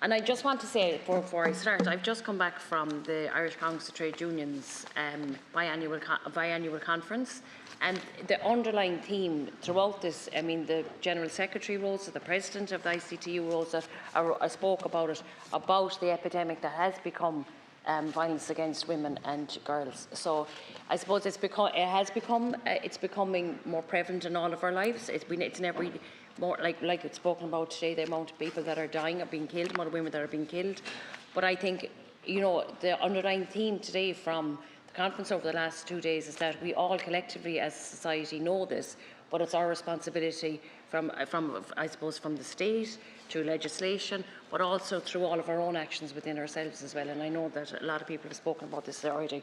And I just want to say, before I start, I've just come back from the Irish Congress of Trade Unions biannual conference, and the underlying theme throughout this, I mean, the General Secretary Rosa, the President of the ICTU Rosa, I spoke about it, about the epidemic that has become violence against women and girls. So I suppose it's becoming more prevalent in all of our lives. It's never more like it's spoken about today, the amount of people that are dying or being killed, the amount of women that are being killed. But I think, you know, the underlying theme today from the conference over the last 2 days is that we all collectively as a society know this, but it's our responsibility from I suppose from the state through legislation, but also through all of our own actions within ourselves as well. And I know that a lot of people have spoken about this already.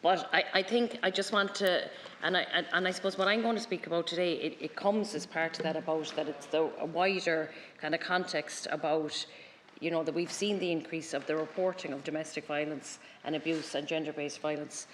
But I think I just want to, and I suppose what I'm going to speak about today, it comes as part of that, about that it's a wider kind of context about, you know, that we've seen the increase of the reporting of domestic violence and abuse and gender-based violence.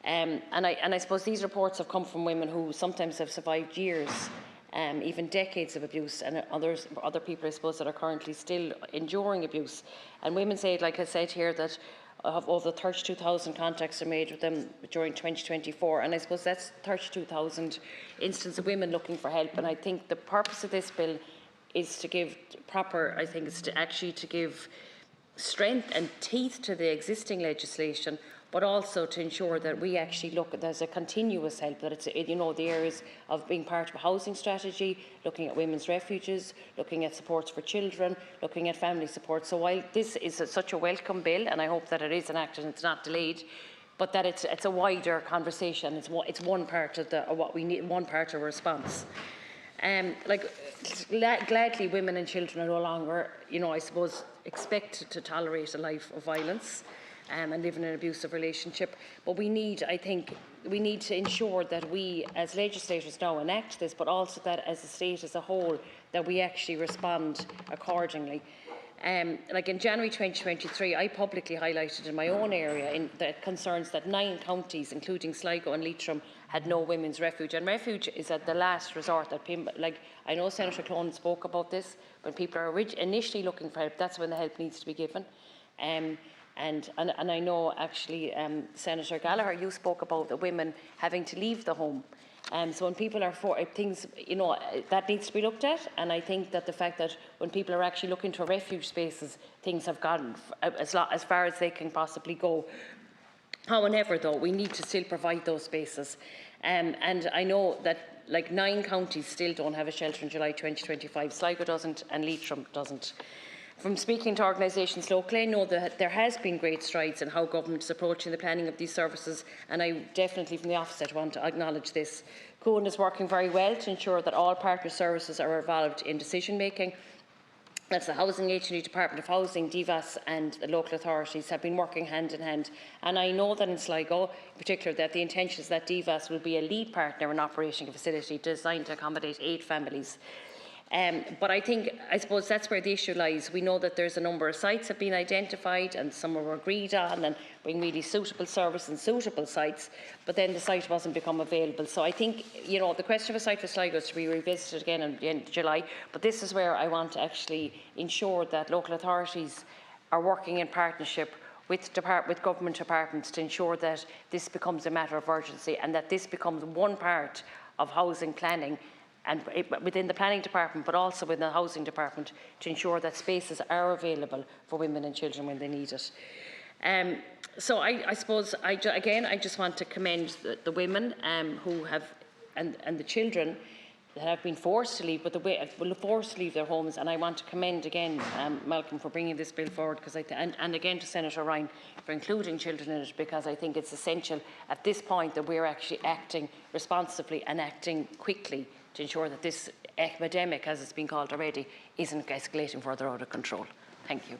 And I suppose these reports have come from women who sometimes have survived years, even decades of abuse, and other people, I suppose, that are currently still enduring abuse. And women say, like I said here, that of over 32,000 contacts are made with them during 2024, and I suppose that's 32,000 instances of women looking for help. And I think the purpose of this bill is to give to give strength and teeth to the existing legislation, but also to ensure that we actually look at, there's a continuous help, that it's, you know, the areas of being part of a housing strategy, looking at women's refuges, looking at supports for children, looking at family support. So while this is such a welcome bill, and I hope that it is enacted and it's not delayed, but that it's a wider conversation. It's one part of what we need, one part of a response. Gladly, women and children are no longer, you know, I suppose, expected to tolerate a life of violence and live in an abusive relationship. But I think we need to ensure that we as legislators now enact this, but also that as a state as a whole, that we actually respond accordingly. Like in January 2023, I publicly highlighted in my own area the concerns that 9 counties, including Sligo and Leitrim, had no women's refuge. And refuge is at the last resort. Like, I know Senator Clonan spoke about this. When people are initially looking for help, that's when the help needs to be given. And I know actually, Senator Gallagher, you spoke about the women having to leave the home. So when people are for things, you know, that needs to be looked at. And I think that the fact that when people are actually looking to refuge spaces, things have gone as far as they can possibly go. However, though, we need to still provide those spaces. And I know that like 9 counties still don't have a shelter in July 2025. Sligo doesn't and Leitrim doesn't. From speaking to organisations locally, I know that there has been great strides in how government is approaching the planning of these services, and I definitely from the offset want to acknowledge this. Cohen is working very well to ensure that all partner services are involved in decision making. That's the Housing Agency, Department of Housing, DVAS and the local authorities have been working hand in hand. And I know that in Sligo, in particular, that the intention is that DVAS will be a lead partner in operating a facility designed to accommodate 8 families. But I suppose that's where the issue lies. We know that there's a number of sites have been identified and some were agreed on and being really suitable service and suitable sites, but then the site wasn't become available. So I think, you know, the question of a site for Sligo is to be revisited again at the end of July, but this is where I want to actually ensure that local authorities are working in partnership with government departments to ensure that this becomes a matter of urgency and that this becomes one part of housing planning, and within the planning department, but also within the housing department, to ensure that spaces are available for women and children when they need it. So I suppose, I just want to commend the women who have, and the children that have been forced to leave, forced to leave their homes. And I want to commend again Malcolm for bringing this bill forward, and again to Senator Ryan for including children in it, because I think it's essential at this point that we're actually acting responsibly and acting quickly to ensure that this epidemic, as it's been called already, isn't escalating further out of control. Thank you.